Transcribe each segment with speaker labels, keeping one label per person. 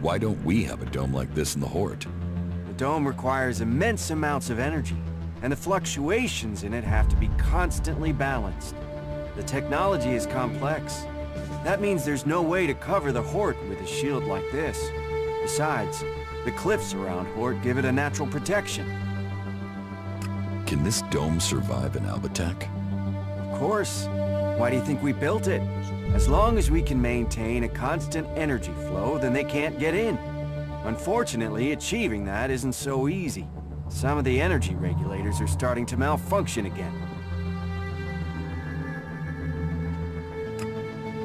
Speaker 1: Why don't we have a dome like this in the Horde?
Speaker 2: The dome requires immense amounts of energy, and the fluctuations in it have to be constantly balanced. The technology is complex. That means there's no way to cover the Horde with a shield like this. Besides, the cliffs around Horde give it a natural protection.
Speaker 1: Can this dome survive an Alb attack?
Speaker 2: Of course. Why do you think we built it? As long as we can maintain a constant energy flow, then they can't get in. Unfortunately, achieving that isn't so easy. Some of the energy regulators are starting to malfunction again.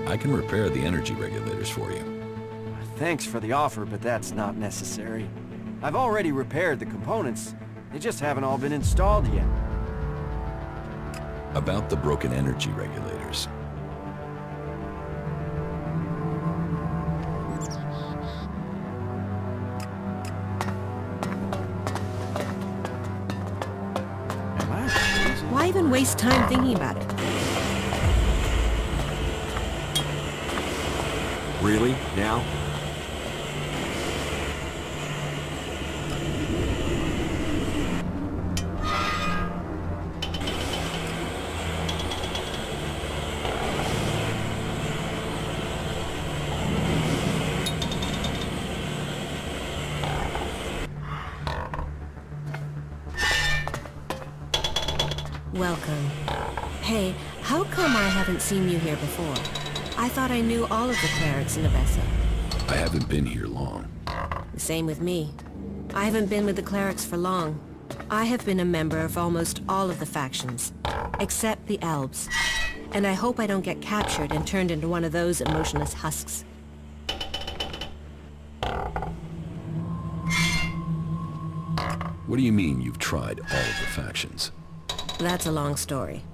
Speaker 1: I can repair the energy regulators for you.
Speaker 2: Thanks for the offer, but that's not necessary. I've already repaired the components. They just haven't all been installed yet.
Speaker 1: About the broken energy regulators.
Speaker 3: Why even waste time thinking about it?
Speaker 4: Really? Now?
Speaker 3: Welcome. Hey, how come I haven't seen you here before? I thought I knew all of the clerics in Nevessa.
Speaker 1: I haven't been here long.
Speaker 3: The same with me. I haven't been with the clerics for long. I have been a member of almost all of the factions, except the Elves. And I hope I don't get captured and turned into one of those emotionless husks.
Speaker 1: What do you mean you've tried all of the factions?
Speaker 3: That's a long story.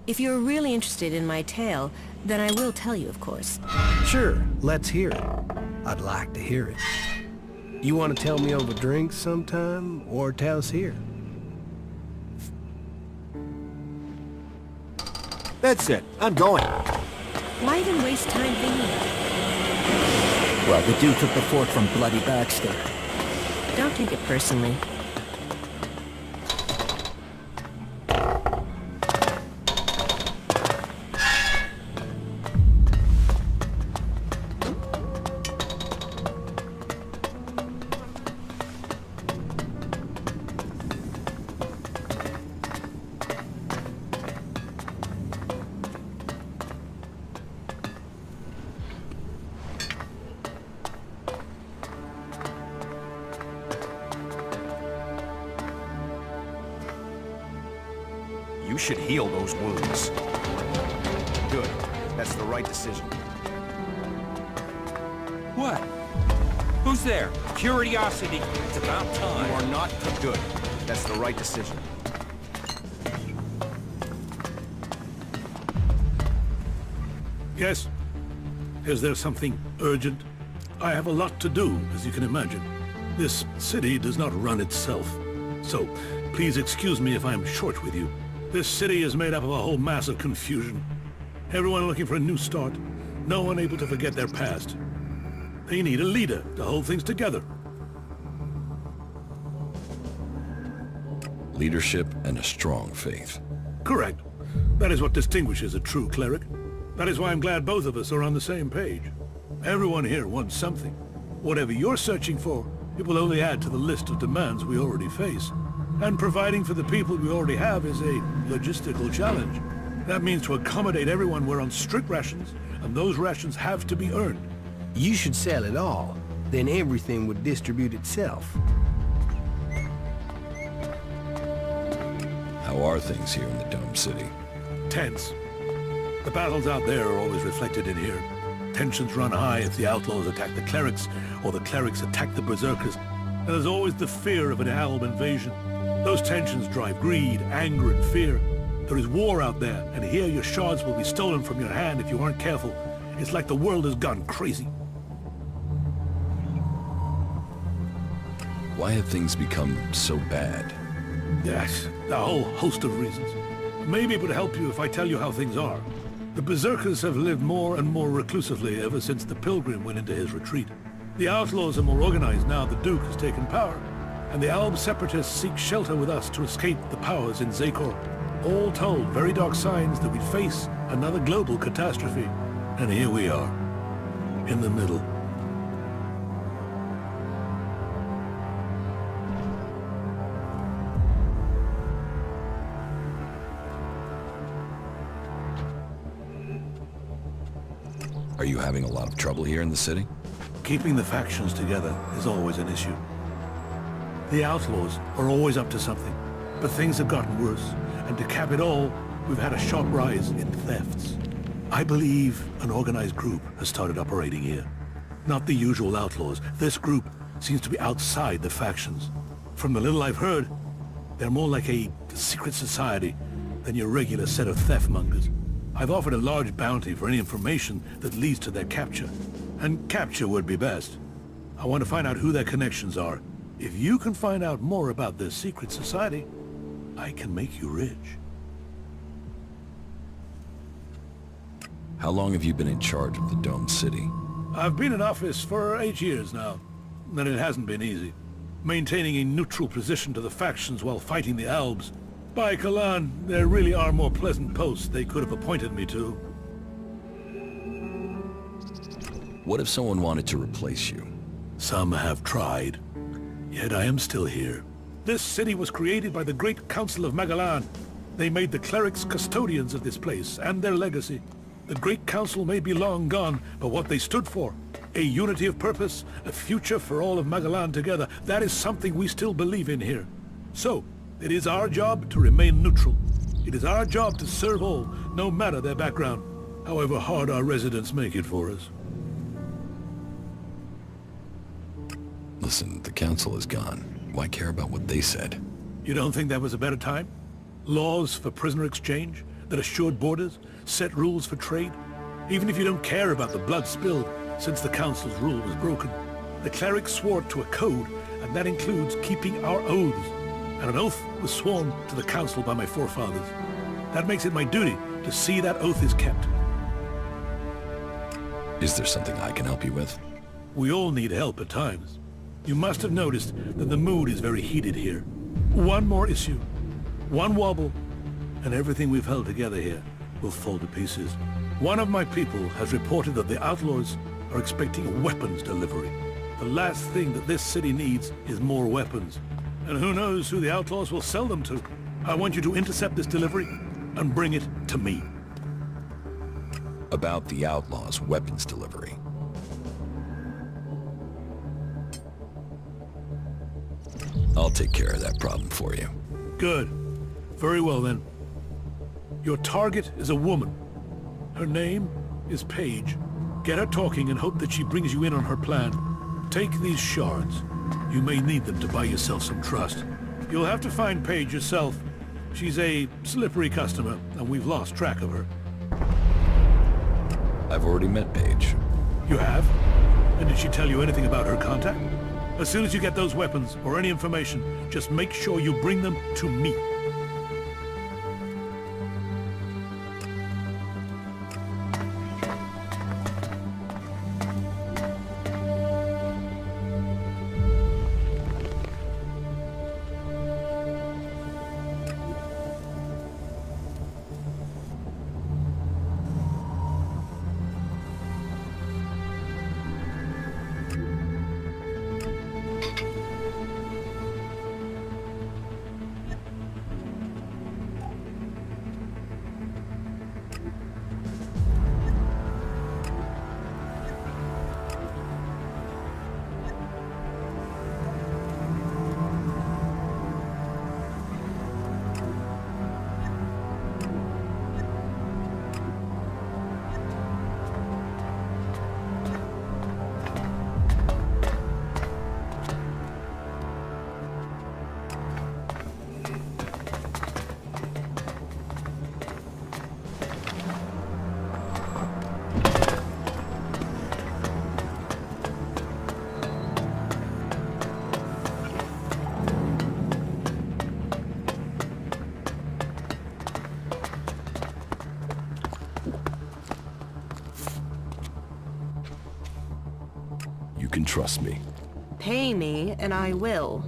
Speaker 3: If you're really interested in my tale, then I will tell you, of course.
Speaker 5: Sure, let's hear it. I'd like to hear it. You want to tell me over drinks sometime, or tell us here?
Speaker 4: That's it. I'm going.
Speaker 3: Why even waste time thinking about it?
Speaker 6: Well, the dude took the fort from Bloody Baxter.
Speaker 3: Don't take it personally.
Speaker 7: You should heal those wounds. Good. That's the right decision.
Speaker 8: What? Who's there? Curiosity. It's about
Speaker 7: You
Speaker 8: time.
Speaker 7: are not good. That's the right decision.
Speaker 9: Yes? Is there something urgent? I have a lot to do, as you can imagine. This city does not run itself. So, please excuse me if I am short with you. This city is made up of a whole mass of confusion. Everyone looking for a new start. No one able to forget their past. They need a leader to hold things together.
Speaker 1: Leadership and a strong faith.
Speaker 9: Correct. That is what distinguishes a true cleric. That is why I'm glad both of us are on the same page. Everyone here wants something. Whatever you're searching for, it will only add to the list of demands we already face. And providing for the people we already have is a logistical challenge. That means to accommodate everyone we're on strict rations, and those rations have to be earned.
Speaker 5: You should sell it all. Then everything would distribute itself.
Speaker 1: How are things here in the Dome City?
Speaker 9: Tense. The battles out there are always reflected in here. Tensions run high if the outlaws attack the clerics, or the clerics attack the berserkers. And there's always the fear of an Alb invasion. Those tensions drive greed, anger, and fear. There is war out there, and here your shards will be stolen from your hand if you aren't careful. It's like the world has gone crazy.
Speaker 1: Why have things become so bad?
Speaker 9: Yes, a whole host of reasons. Maybe it would help you if I tell you how things are. The berserkers have lived more and more reclusively ever since the pilgrim went into his retreat. The outlaws are more organized now the Duke has taken power, and the Alb separatists seek shelter with us to escape the powers in Zakor. All told, very dark signs that we face another global catastrophe. And here we are, in the middle.
Speaker 1: Are you having a lot of trouble here in the city?
Speaker 9: Keeping the factions together is always an issue. The outlaws are always up to something, but things have gotten worse, and to cap it all, we've had a sharp rise in thefts. I believe an organized group has started operating here. Not the usual outlaws. This group seems to be outside the factions. From the little I've heard, they're more like a secret society than your regular set of theft-mongers. I've offered a large bounty for any information that leads to their capture. And capture would be best. I want to find out who their connections are. If you can find out more about this secret society, I can make you rich.
Speaker 1: How long have you been in charge of the Dome City?
Speaker 9: I've been in office for 8 years now, and it hasn't been easy. Maintaining a neutral position to the factions while fighting the Albs. By Kalan, there really are more pleasant posts they could have appointed me to.
Speaker 1: What if someone wanted to replace you?
Speaker 9: Some have tried, yet I am still here. This city was created by the Great Council of Magalan. They made the clerics custodians of this place and their legacy. The Great Council may be long gone, but what they stood for, a unity of purpose, a future for all of Magalan together, that is something we still believe in here. So, it is our job to remain neutral. It is our job to serve all, no matter their background, however hard our residents make it for us.
Speaker 1: Listen, the council is gone. Why care about what they said?
Speaker 9: You don't think that was a better time? Laws for prisoner exchange that assured borders, set rules for trade? Even if you don't care about the blood spilled since the council's rule was broken, the clerics swore to a code, and that includes keeping our oaths. And an oath was sworn to the council by my forefathers. That makes it my duty to see that oath is kept.
Speaker 1: Is there something I can help you with?
Speaker 9: We all need help at times. You must have noticed that the mood is very heated here. One more issue, one wobble, and everything we've held together here will fall to pieces. One of my people has reported that the outlaws are expecting a weapons delivery. The last thing that this city needs is more weapons. And who knows who the outlaws will sell them to. I want you to intercept this delivery and bring it to me.
Speaker 1: About the outlaws' weapons delivery. I'll take care of that problem for you.
Speaker 9: Good. Very well then. Your target is a woman. Her name is Paige. Get her talking and hope that she brings you in on her plan. Take these shards. You may need them to buy yourself some trust. You'll have to find Paige yourself. She's a slippery customer, and we've lost track of her.
Speaker 1: I've already met Paige.
Speaker 9: You have? And did she tell you anything about her contact? As soon as you get those weapons, or any information, just make sure you bring them to me.
Speaker 1: You can trust me.
Speaker 3: Pay me, and I will.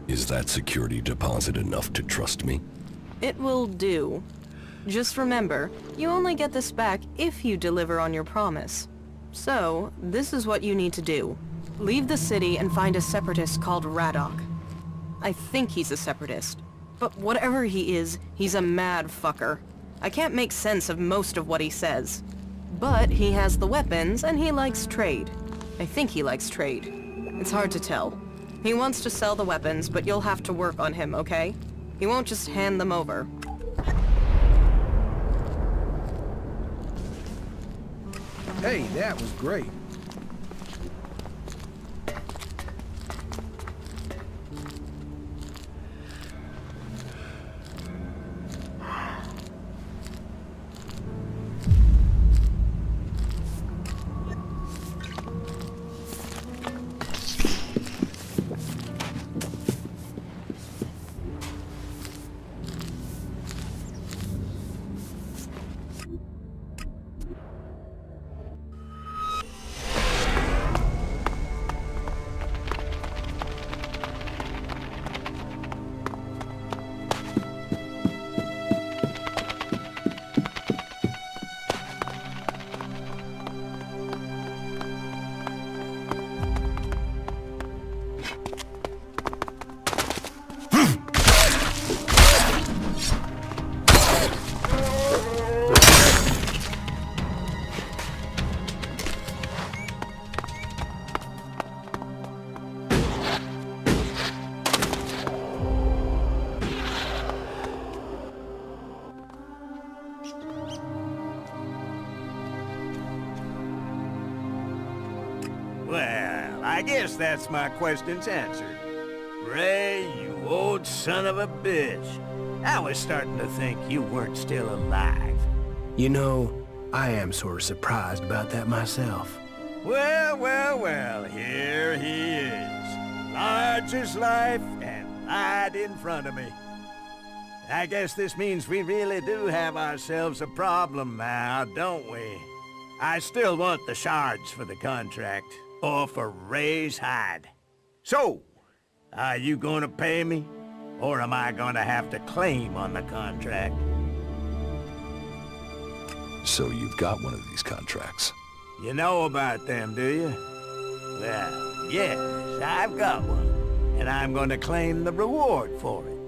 Speaker 1: Is that security deposit enough to trust me?
Speaker 3: It will do. Just remember, you only get this back if you deliver on your promise. So, this is what you need to do. Leave the city and find a separatist called Radoc. I think he's a separatist. But whatever he is, he's a mad fucker. I can't make sense of most of what he says. But he has the weapons, and he likes trade. I think he likes trade. It's hard to tell. He wants to sell the weapons, but you'll have to work on him, okay? He won't just hand them over.
Speaker 5: Hey, that was great.
Speaker 10: Well, I guess that's my questions answered. Ray, you old son of a bitch. I was starting to think you weren't still alive.
Speaker 5: You know, I am sort of surprised about that myself.
Speaker 10: Well, well, well, here he is. Large as life and right in front of me. I guess this means we really do have ourselves a problem now, don't we? I still want the shards for the contract, or for Ray's hide. So, are you gonna pay me? Or am I gonna have to claim on the contract?
Speaker 1: So you've got one of these contracts.
Speaker 10: You know about them, do you? Well, yes, I've got one. And I'm gonna claim the reward for it.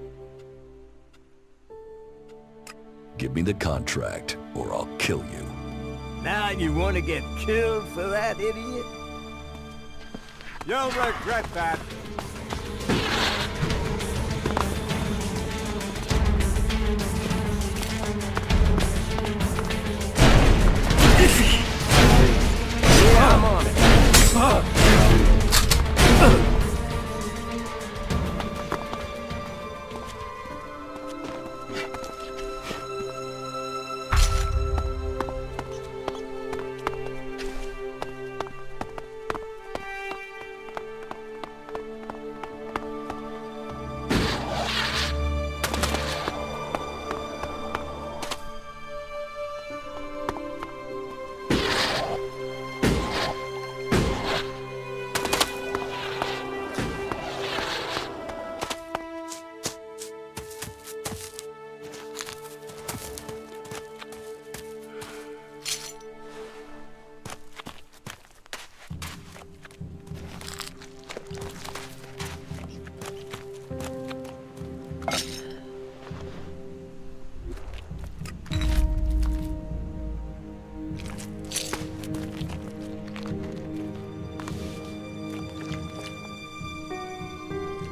Speaker 1: Give me the contract, or I'll kill you.
Speaker 10: Now you want to get killed for that, idiot?
Speaker 2: You'll regret that.
Speaker 5: I'm on it.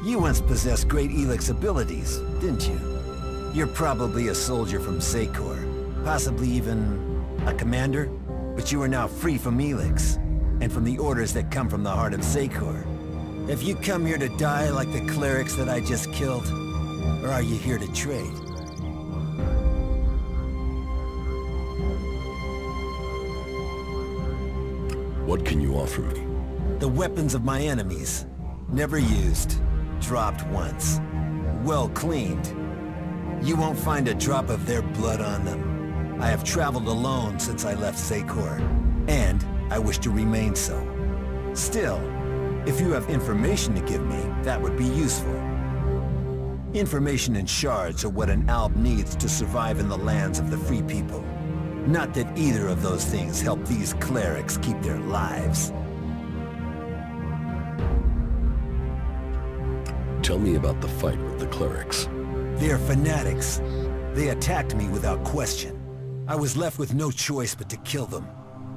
Speaker 11: You once possessed great Elex abilities, didn't you? You're probably a soldier from Secor, possibly even a commander, but you are now free from Elex, and from the orders that come from the heart of Secor. Have you come here to die like the clerics that I just killed? Or are you here to trade?
Speaker 1: What can you offer me?
Speaker 11: The weapons of my enemies. Never used. Dropped once. Well cleaned. You won't find a drop of their blood on them. I have traveled alone since I left Secor, and I wish to remain so. Still, if you have information to give me, that would be useful. Information and shards are what an alb needs to survive in the lands of the free people. Not that either of those things help these clerics keep their lives.
Speaker 1: Tell me about the fight with the clerics.
Speaker 11: They are fanatics. They attacked me without question. I was left with no choice but to kill them.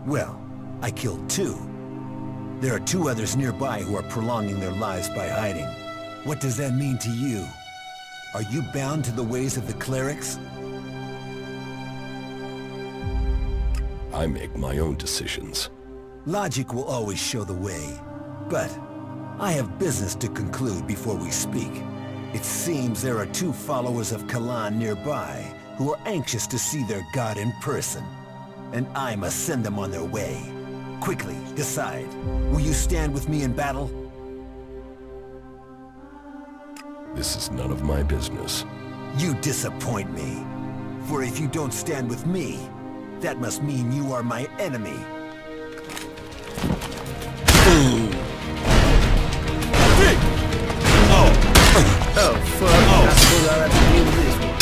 Speaker 11: Well, I killed 2. There are 2 others nearby who are prolonging their lives by hiding. What does that mean to you? Are you bound to the ways of the clerics?
Speaker 1: I make my own decisions.
Speaker 11: Logic will always show the way. But I have business to conclude before we speak. It seems there are 2 followers of Kalan nearby who are anxious to see their god in person. And I must send them on their way. Quickly, decide. Will you stand with me in battle?
Speaker 1: This is none of my business.
Speaker 11: You disappoint me. For if you don't stand with me, that must mean you are my enemy.
Speaker 5: Oh, fuck. I suppose I'll have to deal with this one.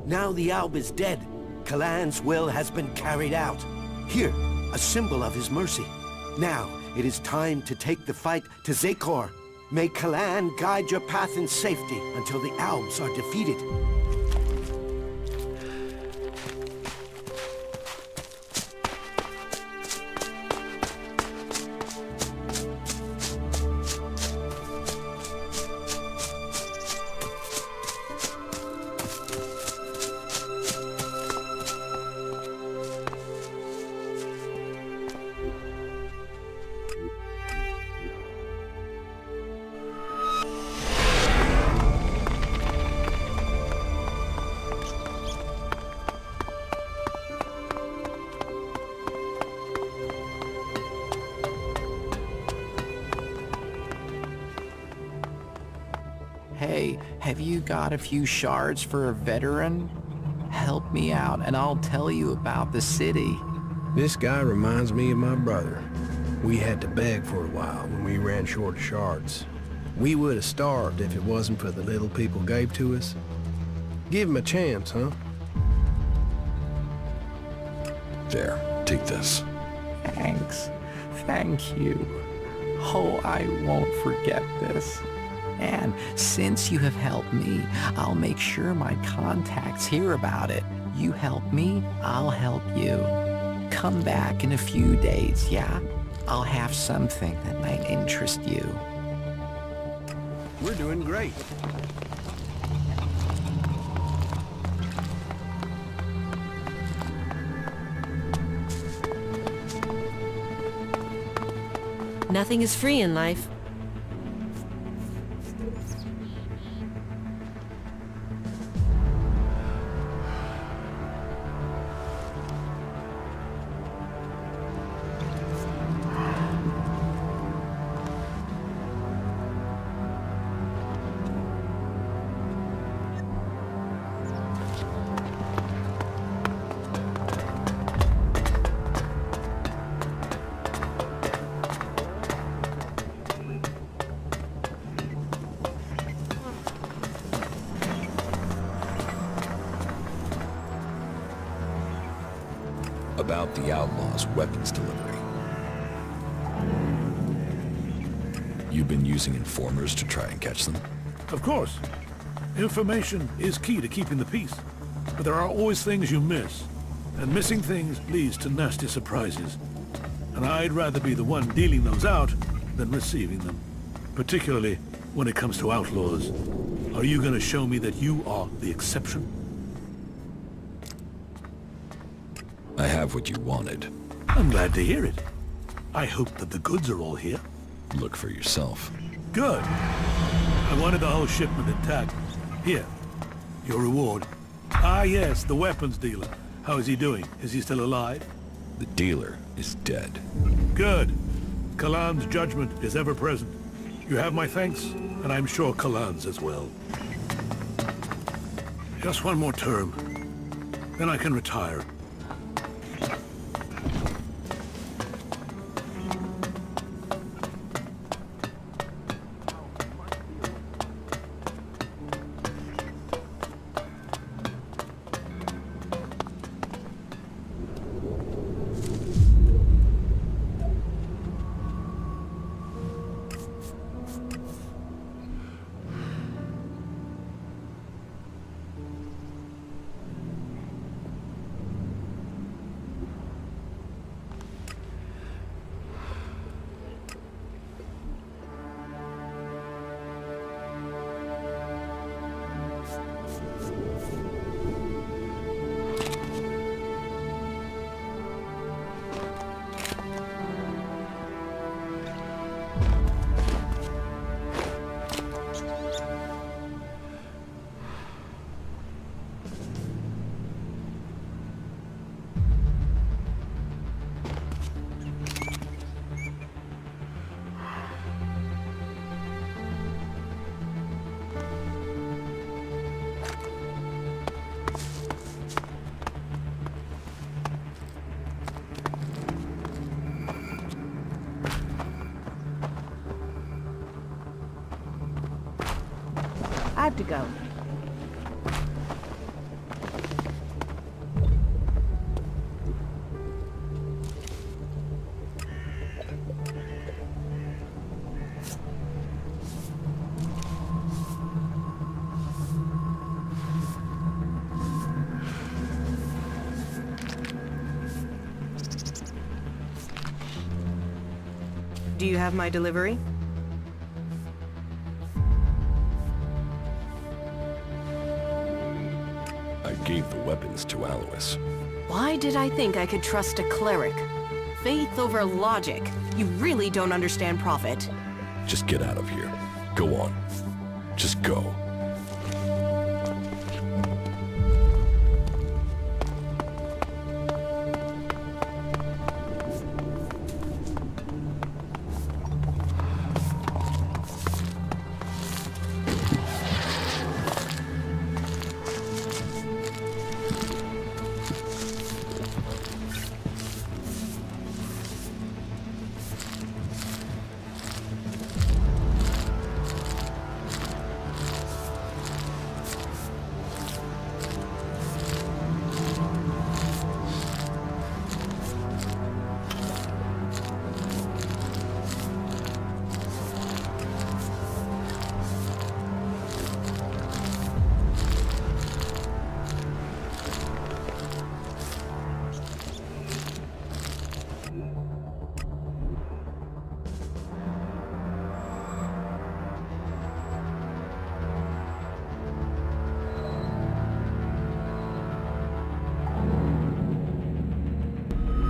Speaker 10: Now the Alb is dead. Kalan's will has been carried out. Here, a symbol of his mercy. Now, it is time to take the fight to Secor. May Kalan guide your path in safety until the Albs are defeated.
Speaker 12: Hey, have you got a few shards for a veteran? Help me out and I'll tell you about the city.
Speaker 5: This guy reminds me of my brother. We had to beg for a while when we ran short of shards. We would have starved if it wasn't for the little people gave to us. Give him a chance, huh?
Speaker 1: There, take this.
Speaker 12: Thanks. Thank you. Oh, I won't forget this. And since you have helped me, I'll make sure my contacts hear about it. You help me, I'll help you. Come back in a few days, yeah? I'll have something that might interest you.
Speaker 10: We're doing great.
Speaker 3: Nothing is free in life.
Speaker 1: About the Outlaw's weapons delivery. You've been using informers to try and catch them?
Speaker 9: Of course. Information is key to keeping the peace. But there are always things you miss. And missing things leads to nasty surprises. and I'd rather be the one dealing those out than receiving them. Particularly when it comes to outlaws. Are you going to show me that you are the exception?
Speaker 1: I have what you wanted.
Speaker 9: I'm glad to hear it. I hope that the goods are all here.
Speaker 1: Look for yourself.
Speaker 9: Good. I wanted the whole shipment intact. Here, your reward. Ah yes, the weapons dealer. How is he doing? Is he still alive?
Speaker 1: The dealer is dead.
Speaker 9: Good. Kalan's judgment is ever present. You have my thanks, and I'm sure Kalan's as well. Just one more term. Then I can retire.
Speaker 13: I have to go.
Speaker 14: Do you have my delivery?
Speaker 1: I gave the weapons to Alois.
Speaker 14: Why did I think I could trust a cleric? Faith over logic. You really don't understand profit.
Speaker 1: Just get out of here. Go on. Just go.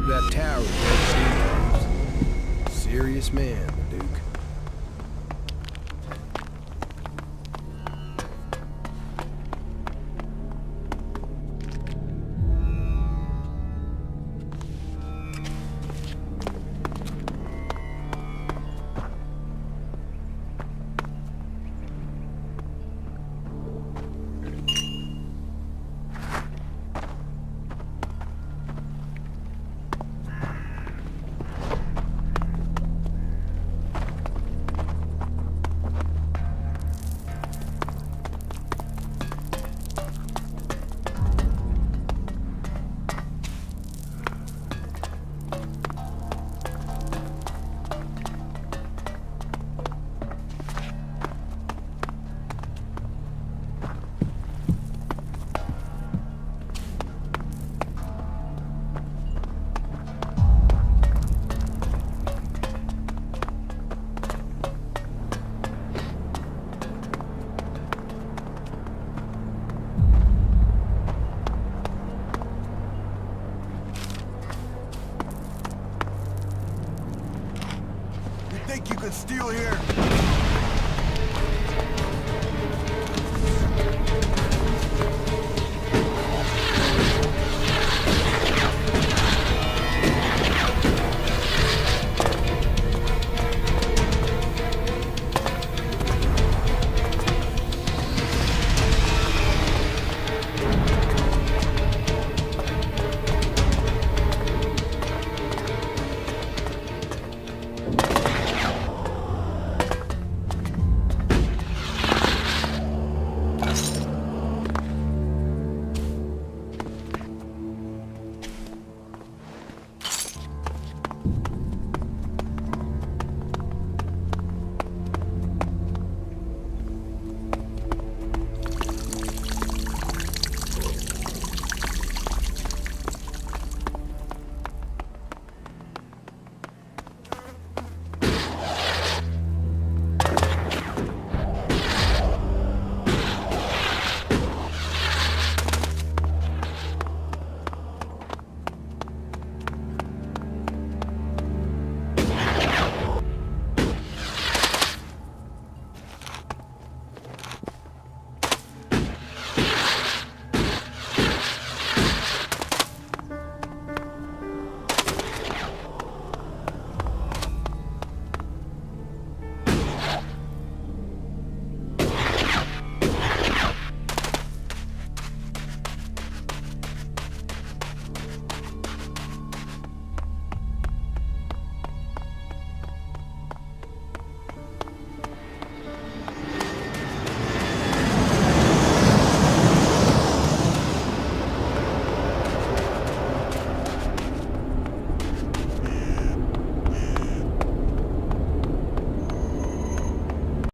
Speaker 5: That tower is serious man, Duke.
Speaker 11: think you could steal here?